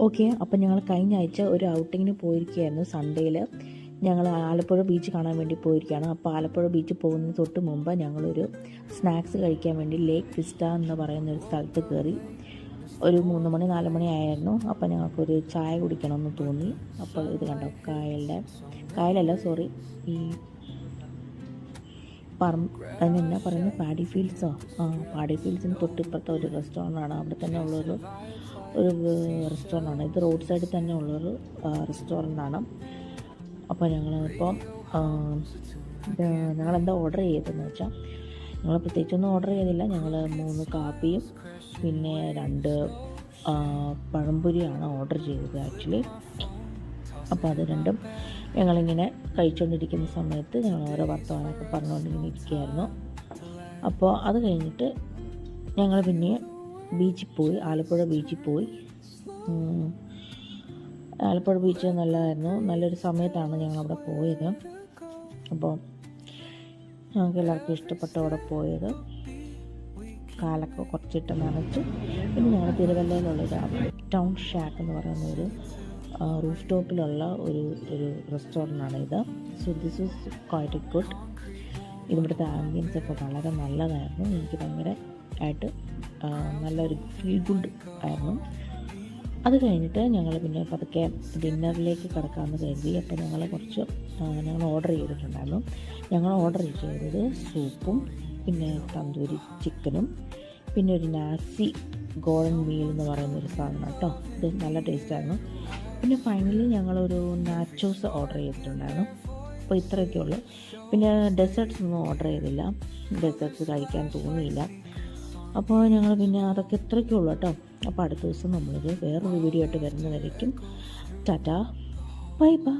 Okay, അപ്പം ഞങ്ങൾ കഴിഞ്ഞ ആഴ്ച ഒരു ഔട്ടിങ്ങിന് പോയിരിക്കുകയായിരുന്നു. സൺഡേയിൽ ഞങ്ങൾ ആലപ്പുഴ ബീച്ച് കാണാൻ വേണ്ടി പോയിരിക്കുകയാണ്. അപ്പോൾ ആലപ്പുഴ ബീച്ച് പോകുന്നതിന് തൊട്ട് മുമ്പ് ഞങ്ങളൊരു സ്നാക്സ് കഴിക്കാൻ വേണ്ടി ലേക്ക് വിസ്റ്റ എന്ന് പറയുന്ന ഒരു സ്ഥലത്ത് കയറി. ഒരു 3 മണി 4 മണി ആയിരുന്നു. അപ്പോൾ ഞങ്ങൾക്കൊരു ചായ കുടിക്കണമെന്ന് തോന്നി. അപ്പോൾ ഇത് കണ്ടോ, കായലല്ല സോറി, ഈ അതിനെന്നാ പറയുന്നത്, പാഡി ഫീൽഡ്സോ, പാഡി ഫീൽഡ്സിന് തൊട്ടിപ്പുറത്തെ ഒരു റെസ്റ്റോറൻ്റാണ്. അവിടെ തന്നെ ഉള്ളൊരു റെസ്റ്റോറൻ്റാണ് ഇത്. റോഡ് സൈഡിൽ തന്നെ ഉള്ളൊരു റെസ്റ്റോറൻ്റാണ്. അപ്പോൾ ഞങ്ങളിപ്പം ഞങ്ങളെന്താ ഓർഡർ ചെയ്തതെന്ന് വെച്ചാൽ, ഞങ്ങൾ പ്രത്യേകിച്ചൊന്നും ഓർഡർ ചെയ്തില്ല. ഞങ്ങൾ 3 കാപ്പിയും പിന്നെ 2 പഴംപൊരിയാണ് ഓർഡർ ചെയ്തത് ആക്ച്വലി. അപ്പോൾ അത് രണ്ടും ഞങ്ങളിങ്ങനെ കഴിച്ചുകൊണ്ടിരിക്കുന്ന സമയത്ത് ഞങ്ങൾ ഓരോ വർത്തമാനമൊക്കെ പറഞ്ഞുകൊണ്ടിങ്ങനെ ഇരിക്കുകയായിരുന്നു. അപ്പോൾ അത് കഴിഞ്ഞിട്ട് ഞങ്ങൾ പിന്നെ ബീച്ചിൽ പോയി, ആലപ്പുഴ ബീച്ചിൽ പോയി. ആലപ്പുഴ ബീച്ച് നല്ലതായിരുന്നു. നല്ലൊരു സമയത്താണ് ഞങ്ങളവിടെ പോയത്. അപ്പോൾ ഞങ്ങൾക്ക് എല്ലാവർക്കും ഇഷ്ടപ്പെട്ടു അവിടെ പോയത്. കാലൊക്കെ കുറച്ചിട്ട് നനച്ചു. പിന്നെ ഞങ്ങൾ തിരുവല്ലയിലുള്ളൊരു ടൗൺ ഷാക്ക് എന്ന് പറയുന്ന ഒരു റൂഫ് ടോപ്പിലുള്ള ഒരു റെസ്റ്റോറൻ്റാണ് ഇത്. So this is quite good. ഇവിടുത്തെ ആംബിയൻസ് ഒക്കെ വളരെ നല്ലതായിരുന്നു. എനിക്ക് ഭയങ്കര ആയിട്ട് നല്ലൊരു ഫീൽ ഗുഡ് ആയിരുന്നു. അത് കഴിഞ്ഞിട്ട് ഞങ്ങൾ പിന്നെ പതുക്കെ ഡിന്നറിലേക്ക് കിടക്കാമെന്ന് കരുതി. അപ്പോൾ ഞങ്ങൾ ഓർഡർ ചെയ്തിട്ടുണ്ടായിരുന്നു. ഞങ്ങൾ ഓർഡർ ചെയ്തത് സൂപ്പും പിന്നെ തന്തൂരി ചിക്കനും പിന്നെ ഒരു നാസി ഗോൾഡൻ മീൽ എന്ന് പറയുന്നൊരു സാധനം കേട്ടോ. ഇത് നല്ല ടേസ്റ്റായിരുന്നു. പിന്നെ ഫൈനലി ഞങ്ങളൊരു നാച്ചോസ് ഓർഡർ ചെയ്തിട്ടുണ്ടായിരുന്നു. അപ്പോൾ ഇത്രയൊക്കെ ഉള്ളൂ. പിന്നെ ഡെസേർട്ട്സ് ഒന്നും ഓർഡർ ചെയ്തില്ല. ഡെസേർട്ട്സ് കഴിക്കാൻ തോന്നിയില്ല. അപ്പോൾ ഞങ്ങൾ പിന്നെ അതൊക്കെ ഇത്രയൊക്കെ ഉള്ളൂ കേട്ടോ. അപ്പോൾ അടുത്ത ദിവസം നമ്മളൊരു വേറൊരു വീഡിയോ ആയിട്ട് വരുന്നതായിരിക്കും. Tata, bye bye.